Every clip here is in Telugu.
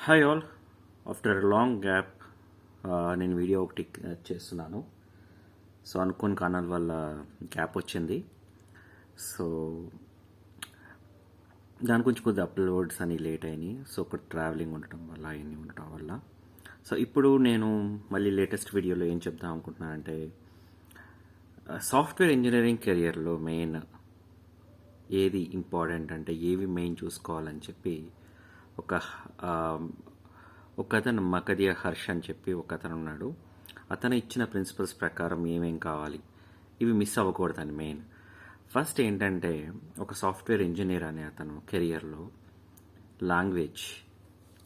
Hi all. After long gap నేను వీడియో ఒకటి చేస్తున్నాను. సో అనుకోని కారణాల వల్ల గ్యాప్ వచ్చింది. సో దాని గురించి కొద్దిగా అప్లోడ్స్ అని లేట్ అయినాయి. సో ఒక ట్రావెలింగ్ ఉండటం వల్ల అవన్నీ ఉండటం వల్ల సో ఇప్పుడు నేను మళ్ళీ లేటెస్ట్ వీడియోలో ఏం చెప్దాం అనుకుంటున్నానంటే సాఫ్ట్వేర్ ఇంజనీరింగ్ కెరియర్లో మెయిన్ ఏది ఇంపార్టెంట్ అంటే ఏవి మెయిన్ చూసుకోవాలని చెప్పి ఒక అతను మకదియా హర్ష్ అని చెప్పి ఒక అతను ఉన్నాడు. అతను ఇచ్చిన ప్రిన్సిపల్స్ ప్రకారం ఏమేం కావాలి, ఇవి మిస్ అవ్వకూడదని మెయిన్. ఫస్ట్ ఏంటంటే ఒక సాఫ్ట్వేర్ ఇంజనీర్ అనే అతను కెరియర్లో లాంగ్వేజ్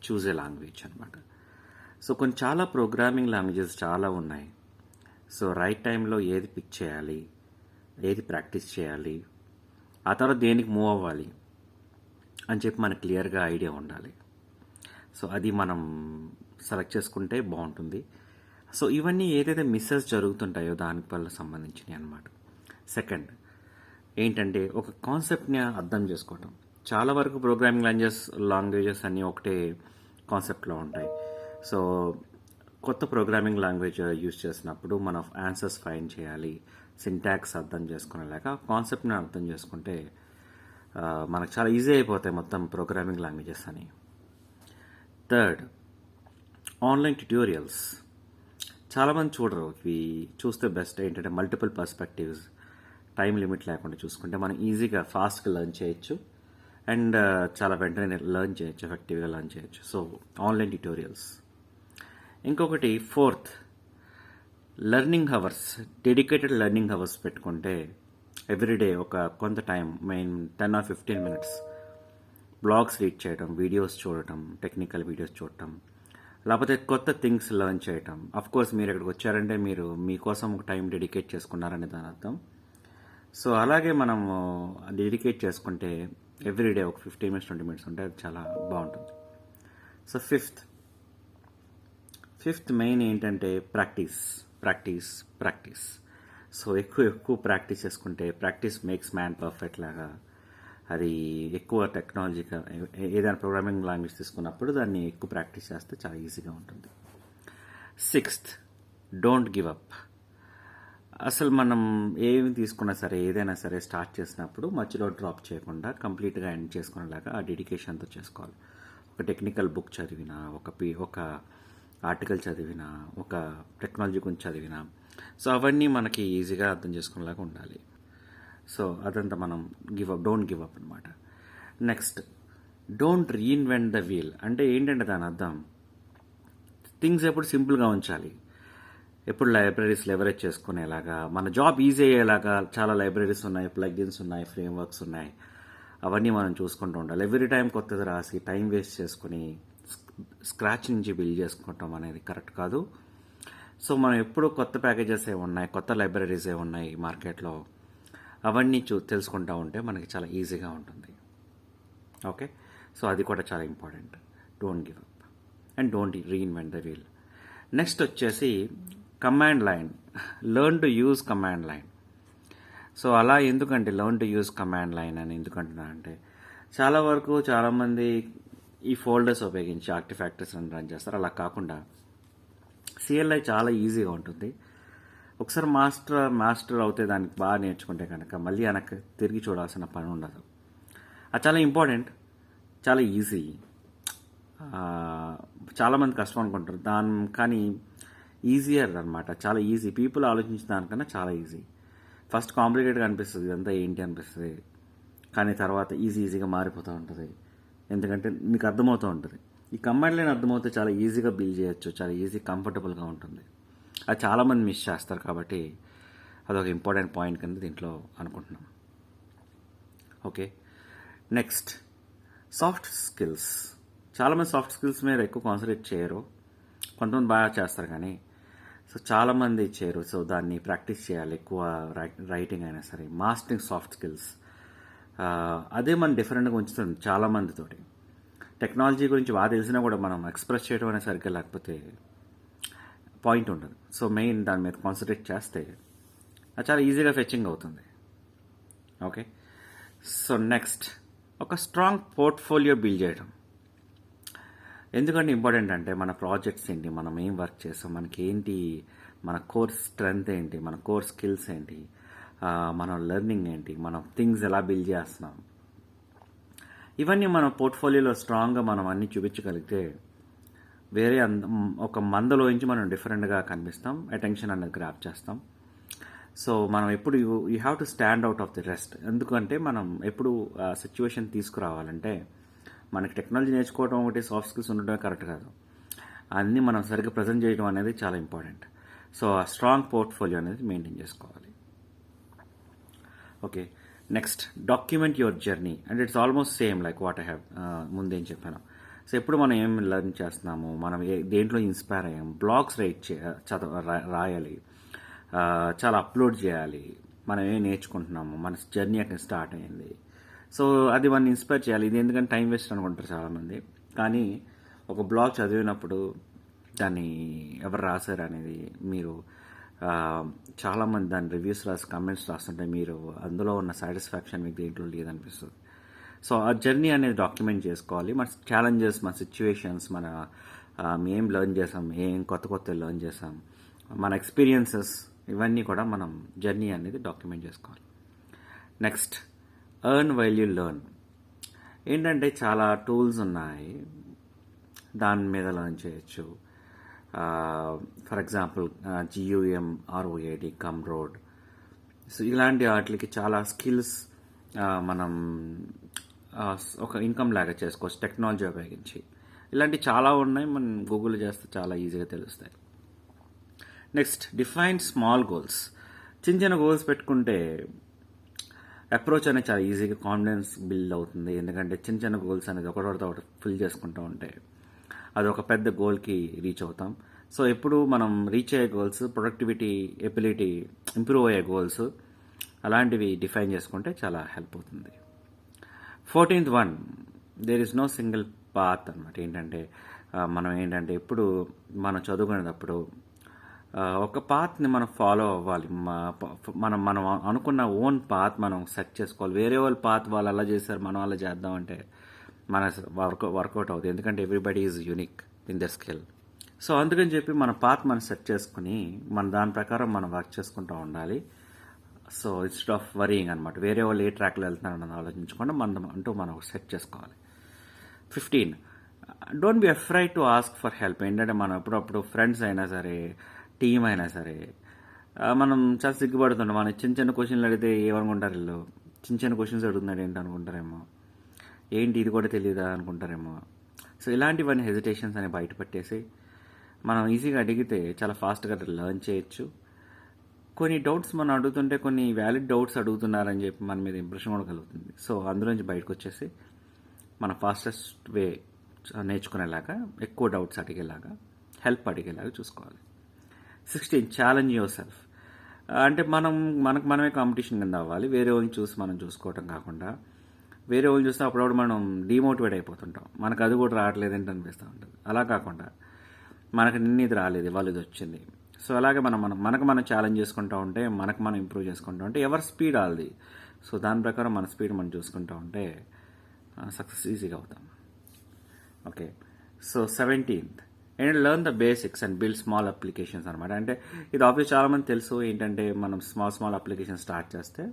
చూజ్ ఏ లాంగ్వేజ్ అనమాట. సో కొన్ని చాలా ప్రోగ్రామింగ్ లాంగ్వేజెస్ చాలా ఉన్నాయి. సో రైట్ టైంలో ఏది పిక్ చేయాలి, ఏది ప్రాక్టీస్ చేయాలి, ఆ తర్వాత దేనికి మూవ్ అవ్వాలి అని చెప్పి మనకు క్లియర్గా ఐడియా ఉండాలి. సో అది మనం సెలెక్ట్ చేసుకుంటే బాగుంటుంది. సో ఇవన్నీ ఏదైతే మిస్సెస్ జరుగుతుంటాయో దానికి వల్ల సంబంధించినవి అనమాట. సెకండ్ ఏంటంటే ఒక కాన్సెప్ట్ని అర్థం చేసుకోవటం. చాలా వరకు ప్రోగ్రామింగ్ లాంగ్వేజెస్ అన్నీ ఒకటే కాన్సెప్ట్లో ఉంటాయి. సో కొత్త ప్రోగ్రామింగ్ లాంగ్వేజ్ యూజ్ చేసినప్పుడు మనం ఆన్సర్స్ ఫైండ్ చేయాలి, సింటాక్స్ అర్థం చేసుకునేలాగా కాన్సెప్ట్ని అర్థం చేసుకుంటే మనకు చాలా ఈజీ అయిపోతాయి మొత్తం ప్రోగ్రామింగ్ లాంగ్వేజెస్ అని. Third, online tutorials. చాలామంది చూడరు, ఇవి చూస్తే బెస్ట్. ఏంటంటే మల్టిపుల్ పర్స్పెక్టివ్స్, టైం లిమిట్ లేకుండా చూసుకుంటే మనం ఈజీగా ఫాస్ట్గా లెర్న్ చేయొచ్చు అండ్ చాలా వెంటనే లెర్న్ చేయొచ్చు, ఎఫెక్టివ్గా లెర్న్ చేయొచ్చు. So online tutorials. ఇంకొకటి fourth, learning hours, dedicated learning hours పెట్టుకుంటే ఎవ్రీడే ఒక కొంత time, main 10 or 15 minutes blogs read చేయటం, వీడియోస్ చూడటం, టెక్నికల్ వీడియోస్ చూడటం, లేకపోతే కొత్త థింగ్స్ లెర్న్ చేయటం. అఫ్ కోర్స్ మీరు ఇక్కడికి వచ్చారంటే మీరు మీకోసం ఒక టైం డెడికేట్ చేసుకున్నారనే దాని అర్థం. సో అలాగే మనం డెడికేట్ చేసుకుంటే ఎవ్రీడే ఒక 15 minutes 20 minutes ఉంటే అది చాలా బాగుంటుంది. సో ఫిఫ్త్ మెయిన్ ఏంటంటే ప్రాక్టీస్. సో ఎక్కువ ప్రాక్టీస్ చేసుకుంటే ప్రాక్టీస్ మేక్స్ మ్యాన్ పర్ఫెక్ట్ లాగా, అది ఎక్కువ టెక్నాలజీగా ఏదైనా ప్రోగ్రామింగ్ లాంగ్వేజ్ తీసుకున్నప్పుడు దాన్ని ఎక్కువ ప్రాక్టీస్ చేస్తే చాలా ఈజీగా ఉంటుంది. Sixth, don't give up. అసలు మనం ఏమి తీసుకున్నా సరే, ఏదైనా సరే స్టార్ట్ చేసినప్పుడు మధ్యలో డ్రాప్ చేయకుండా కంప్లీట్గా ఎండ్ చేసుకునేలాగా ఆ డెడికేషన్తో చేసుకోవాలి. ఒక టెక్నికల్ బుక్ చదివినా, ఒక ఆర్టికల్ చదివినా, ఒక టెక్నాలజీ గురించి చదివినా, సో అవన్నీ మనకి ఈజీగా అర్థం చేసుకునేలాగా ఉండాలి. సో అదంతా మనం డోంట్ గివ్ అప్ అనమాట. Next, don't reinvent the wheel. అంటే ఏంటంటే దాని అర్థం థింగ్స్ ఎప్పుడు సింపుల్గా ఉంచాలి, ఎప్పుడు లైబ్రరీస్ లెవరేజ్ చేసుకునేలాగా, మన జాబ్ ఈజీ అయ్యేలాగా చాలా లైబ్రరీస్ ఉన్నాయి, ప్లగ్ఇన్స్ ఉన్నాయి, ఫ్రేమ్వర్క్స్ ఉన్నాయి, అవన్నీ మనం చూసుకుంటూ ఉండాలి. ఎవ్రీ టైం కొత్తది రాసి టైం వేస్ట్ చేసుకుని స్క్రాచ్ నుంచి బిల్డ్ చేసుకోవటం అనేది కరెక్ట్ కాదు. సో మనం ఎప్పుడు కొత్త ప్యాకేజెస్ ఉన్నాయి, కొత్త లైబ్రరీస్ ఉన్నాయి మార్కెట్లో, అవన్నీ తెలుసుకుంటూ ఉంటే మనకి చాలా ఈజీగా ఉంటుంది. ఓకే, సో అది కూడా చాలా important. Don't give up and don't reinvent the wheel. Next వచ్చేసి command line. Learn to use command line. So అలా ఎందుకంటే learn to use command line అని ఎందుకంటున్నా అంటే చాలా వరకు చాలామంది ఈ ఫోల్డర్స్ ఉపయోగించి ఆర్టిఫాక్టర్స్ రన్ చేస్తారు. అలా కాకుండా సిఎల్ఐ చాలా ఈజీగా ఉంటుంది. ఒకసారి మాస్టర్ అవుతే దానికి బాగా నేర్చుకుంటే కనుక మళ్ళీ వెనక్కి తిరిగి చూడాల్సిన పని ఉండదు. అది చాలా ఇంపార్టెంట్, చాలా ఈజీ. చాలామంది కష్టం అనుకుంటారు కానీ ఈజియర్ అనమాట, చాలా ఈజీ. పీపుల్ ఆలోచించిన దానికన్నా చాలా ఈజీ. ఫస్ట్ కాంప్లికేట్గా అనిపిస్తుంది, ఇదంతా ఏంటి అనిపిస్తుంది, కానీ తర్వాత ఈజీగా మారిపోతూ ఉంటుంది. ఎందుకంటే మీకు అర్థమవుతూ ఉంటుంది. ఈ కమాండ్ లైన్ అర్థమవుతే చాలా ఈజీగా బిల్డ్ చేయొచ్చు, చాలా ఈజీ కంఫర్టబుల్గా ఉంటుంది. అది చాలామంది మిస్ చేస్తారు, కాబట్టి అదొక ఇంపార్టెంట్ పాయింట్ కింద దీంట్లో అనుకుంటున్నాం. Okay, next soft skills. చాలామంది సాఫ్ట్ స్కిల్స్ మీద ఎక్కువ కాన్సన్ట్రేట్ చేయరు, కొంతమంది బాగా చేస్తారు కానీ సో చాలామంది చేయరు. సో దాన్ని ప్రాక్టీస్ చేయాలి, ఎక్కువ రైటింగ్ అయినా సరే. మాస్టరింగ్ సాఫ్ట్ స్కిల్స్ అదే మనం డిఫరెంట్గా ఉంచుతుంది చాలామందితోటి. టెక్నాలజీ గురించి బాగా తెలిసినా కూడా మనం ఎక్స్ప్రెస్ చేయడం అనేది సరిగ్గా లేకపోతే పాయింట్ ఉండదు. సో మెయిన్ దాని మీద కాన్సన్ట్రేట్ చేస్తే అది చాలా ఈజీగా ఫెచ్చింగ్ అవుతుంది. ఓకే, సో నెక్స్ట్ ఒక స్ట్రాంగ్ పోర్ట్ఫోలియో బిల్డ్ చేయడం. ఎందుకంటే ఇంపార్టెంట్ అంటే మన ప్రాజెక్ట్స్ ఏంటి, మనం ఏం వర్క్ చేస్తాం, మనకి ఏంటి, మన కోర్ స్ట్రెంగ్త్ ఏంటి, మన కోర్ స్కిల్స్ ఏంటి, మన లెర్నింగ్ ఏంటి, మనం థింగ్స్ ఎలా బిల్డ్ చేస్తున్నాం, ఇవన్నీ మన పోర్ట్ఫోలియోలో స్ట్రాంగ్గా మనం అన్నీ చూపించగలిగితే వేరే ఒక మందలోంచి మనం డిఫరెంట్గా కనిపిస్తాం, అటెన్షన్ అనేది గ్రాప్ చేస్తాం. సో మనం ఎప్పుడు you have to stand out of the rest. ఎందుకంటే మనం ఎప్పుడు సిచ్యువేషన్ తీసుకురావాలంటే మనకి టెక్నాలజీ నేర్చుకోవడం ఒకటి, సాఫ్ట్ స్కిల్స్ ఉండటమే కరెక్ట్ కాదు, అన్నీ మనం సరిగ్గా ప్రజెంట్ చేయడం అనేది చాలా ఇంపార్టెంట్. సో ఆ స్ట్రాంగ్ పోర్ట్ఫోలియో అనేది మెయింటైన్ చేసుకోవాలి. Okay, next document your journey. And it's almost same like what I have ముందేం చెప్పాను. సో ఎప్పుడు మనం ఏం లెర్న్ చేస్తున్నాము, మనం దేంట్లో ఇన్స్పైర్ అయ్యాము, బ్లాగ్స్ రాయాలి, చాలా అప్లోడ్ చేయాలి, మనం ఏం నేర్చుకుంటున్నాము, మన జర్నీ అక్కడ స్టార్ట్ అయ్యింది. సో అది మనం ఇన్స్పైర్ చేయాలి. ఇది ఎందుకంటే టైం వేస్ట్ అనుకుంటారు చాలామంది, కానీ ఒక బ్లాగ్ చదివినప్పుడు దాన్ని ఎవరు రాశారు అనేది మీరు చాలామంది దాని రివ్యూస్ రాసి కమెంట్స్ రాస్తుంటే మీరు అందులో ఉన్న సాటిస్ఫాక్షన్ మీకు దేంట్లో లేదనిపిస్తుంది. సో ఆ జర్నీ అనేది డాక్యుమెంట్ చేసుకోవాలి. మన ఛాలెంజెస్, మన సిచ్యువేషన్స్, మన ఏం లెర్న్ చేసాం, ఏం కొత్త లెర్న్ చేసాం, మన ఎక్స్పీరియన్సెస్, ఇవన్నీ కూడా మనం జర్నీ అనేది డాక్యుమెంట్ చేసుకోవాలి. Next, earn while you learn. ఏంటంటే చాలా టూల్స్ ఉన్నాయి, దాని మీద లెర్న్ చేయొచ్చు. For example GUM, ROAD, Gumroad. So ఇలాంటి వాటికి చాలా స్కిల్స్ మనం ఒక ఇన్కమ్ లాగా చేసుకోవచ్చు టెక్నాలజీ ఉపయోగించి. ఇలాంటి చాలా ఉన్నాయి, మనం గూగుల్ చేస్తే చాలా ఈజీగా తెలుస్తాయి. Next, define small goals. చిన్న గోల్స్ పెట్టుకుంటే అప్రోచ్ అనేది చాలా ఈజీగా కాన్ఫిడెన్స్ బిల్డ్ అవుతుంది. ఎందుకంటే చిన్న గోల్స్ అనేది ఒకటి ఫిల్ చేసుకుంటూ ఉంటే అది ఒక పెద్ద గోల్కి రీచ్ అవుతాం. సో ఎప్పుడు మనం రీచ్ అయ్యే గోల్స్, ప్రొడక్టివిటీ, ఎబిలిటీ ఇంప్రూవ్ అయ్యే గోల్స్, అలాంటివి డిఫైన్ చేసుకుంటే చాలా హెల్ప్ అవుతుంది. 14th one, there is no single path అనమాట. ఏంటంటే మనం ఎప్పుడు మనం చదువుకునేటప్పుడు ఒక పాత్ని మనం ఫాలో అవ్వాలి. మనం అనుకున్న ఓన్ పాత్ మనం సెట్ చేసుకోవాలి. వేరే వాళ్ళ పాత్ వాళ్ళు అలా చేశారు, మనం అలా చేద్దామంటే మన వర్కౌట్ అవుతుంది. ఎందుకంటే everybody is unique in their skill. So అందుకని చెప్పి మన పాత్ మనం సెట్ చేసుకుని మన దాని ప్రకారం మనం వర్క్ చేసుకుంటూ ఉండాలి. సో ఇన్స్టెడ్ ఆఫ్ వరీయింగ్ అనమాట, వేరే వాళ్ళు ఏ ట్రాక్లో వెళ్తున్నారని ఆలోచించకుండా మనం సెట్ చేసుకోవాలి. 15, don't be afraid to ask for help. ఏంటంటే మనం ఎప్పుడప్పుడు ఫ్రెండ్స్ అయినా సరే, టీమ్ అయినా సరే, మనం చాలా సిగ్గుపడుతుంటాం. మనం చిన్న క్వశ్చన్లు అడిగితే ఏమనుకుంటారు, వీళ్ళు చిన్న క్వశ్చన్స్ అడుగుతున్నాడు ఏంటి అనుకుంటారేమో, ఏంటి ఇది కూడా తెలియదా అనుకుంటారేమో. సో ఇలాంటివన్నీ హెజిటేషన్స్ అని బయటపెట్టేసి మనం ఈజీగా అడిగితే చాలా ఫాస్ట్గా లెర్న్ చేయొచ్చు. కొన్ని డౌట్స్ మనం అడుగుతుంటే కొన్ని వ్యాలిడ్ డౌట్స్ అడుగుతున్నారని చెప్పి మన మీద ఇంప్రెషన్ కూడా కలుగుతుంది. సో అందులోంచి బయటకు వచ్చేసి మన ఫాస్టెస్ట్ వే నేర్చుకునేలాగా, ఎక్కువ డౌట్స్ అడిగేలాగా, హెల్ప్ అడిగేలాగా చూసుకోవాలి. 16, ఛాలెంజ్ యువర్ సెల్ఫ్. అంటే మనమే కాంపిటీషన్ కింద అవ్వాలి. వేరే వాళ్ళని చూసి మనం చూసుకోవటం కాకుండా, వేరే వాళ్ళు చూస్తే అప్పుడప్పుడు మనం డిమోటివేట్ అయిపోతుంటాం, మనకు అది కూడా రావట్లేదు ఏంటి అనిపిస్తూ ఉంటుంది. అలా కాకుండా మనకు ఇది రాలేదు, వాళ్ళు ఇది వచ్చింది. సో అలాగే మనం ఛాలెంజ్ చేసుకుంటూ ఉంటే, మనం ఇంప్రూవ్ చేసుకుంటూ ఉంటే, ఎవరి స్పీడ్ వాళ్ళది. సో దాని ప్రకారం మన స్పీడ్ మనం చూసుకుంటూ ఉంటే సక్సెస్ ఈజీగా అవుతాం. Okay, so 17th, and learn the basics and build small applications అనమాట. అంటే ఇది ఆబ్వియస్ చాలామంది తెలుసు. ఏంటంటే మనం స్మాల్ అప్లికేషన్ స్టార్ట్ చేస్తే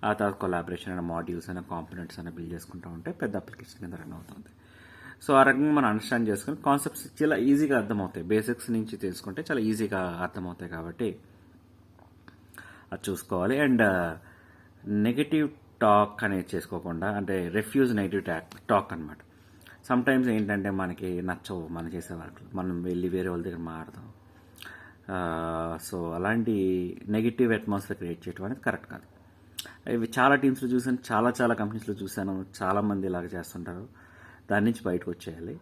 ఆ తర్వాత కొలాబరేషన్ అయినా, మాడ్యూల్స్ అయినా, కాంపోనెంట్స్ అయినా బిల్డ్ చేసుకుంటూ ఉంటే పెద్ద అప్లికేషన్ కింద రన్ అవుతుంది. సో ఆ రకంగా మనం అండర్స్టాండ్ చేసుకుని కాన్సెప్ట్స్ చాలా ఈజీగా అర్థమవుతాయి. బేసిక్స్ నుంచి తెలుసుకుంటే చాలా ఈజీగా అర్థమవుతాయి కాబట్టి అది చూసుకోవాలి. అండ్ నెగిటివ్ టాక్ అనేది చేసుకోకుండా, అంటే రెఫ్యూజ్ నెగిటివ్ టాక్ అనమాట. సమ్టైమ్స్ ఏంటంటే మనకి నచ్చవు మనం చేసే వర్క్లు, మనం వెళ్ళి వేరే వాళ్ళ దగ్గర మాట్లాడతాం. సో అలాంటి నెగిటివ్ అట్మాస్ఫియర్ క్రియేట్ చేయడం అనేది కరెక్ట్ కాదు. ఇవి చాలా టీమ్స్లో చూసాను, చాలా కంపెనీస్లో చూశాను, చాలామంది ఇలాగ చేస్తుంటారు. దాని నుంచి బయటకు వచ్చేయాలి.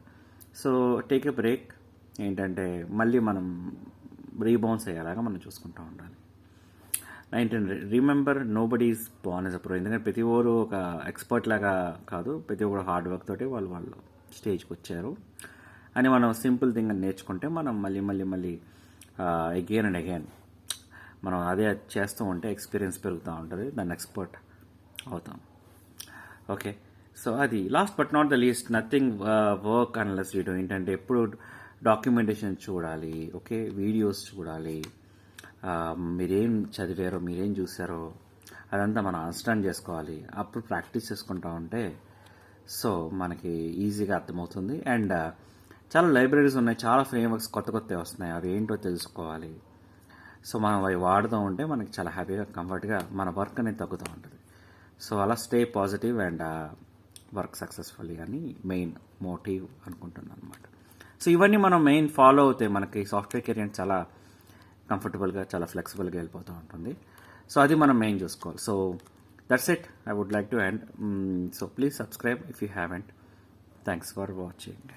So take a break. ఏంటంటే మళ్ళీ మనం రీబౌన్స్ అయ్యేలాగా మనం చూసుకుంటూ ఉండాలి. 19, remember nobody is Born as a pro. ఎందుకంటే ప్రతి ఒక్కరు ఒక ఎక్స్పర్ట్ లాగా కాదు, ప్రతి ఒక్కరు హార్డ్ వర్క్ తోటి వాళ్ళు స్టేజ్కి వచ్చారు అని మనం సింపుల్ థింగ్ అని నేర్చుకుంటే మనం మళ్ళీ అగైన్ అండ్ అగైన్ మనం అదే చేస్తూ ఉంటే ఎక్స్పీరియన్స్ పెరుగుతూ ఉంటుంది, దాన్ని ఎక్స్పర్ట్ అవుతాం. ఓకే, సో అది last but not the least nothing work unless you do. ఏంటంటే ఎప్పుడు డాక్యుమెంటేషన్ చూడాలి, ఓకే, వీడియోస్ చూడాలి, మీరేం చదివారో మీరేం చూసారో అదంతా మనం అండర్స్టాండ్ చేసుకోవాలి. అప్పుడు ప్రాక్టీస్ చేసుకుంటా ఉంటే సో మనకి ఈజీగా అర్థమవుతుంది. అండ్ చాలా లైబ్రరీస్ ఉన్నాయి, చాలా ఫ్రేమ్వర్క్స్ కొత్త కొత్తవి వస్తున్నాయి, అవి ఏంటో తెలుసుకోవాలి. సో మనం అవి వాడుతూ ఉంటే మనకి చాలా హ్యాపీగా కంఫర్ట్గా మన వర్క్ అనేది తగ్గుతూ ఉంటుంది. సో అలా stay positive and work successfully అని మెయిన్ మోటివ్ అనుకుంటున్నాను అనమాట. సో ఇవన్నీ మనం మెయిన్ ఫాలో అవుతే మనకి సాఫ్ట్వేర్ కెరియర్ చాలా కంఫర్టబుల్గా చాలా ఫ్లెక్సిబుల్గా వెళ్ళిపోతూ ఉంటుంది. సో అది మనం మెయిన్ చూసుకోవాలి. So that's it, I would like to end. So please subscribe if you haven't. Thanks for watching.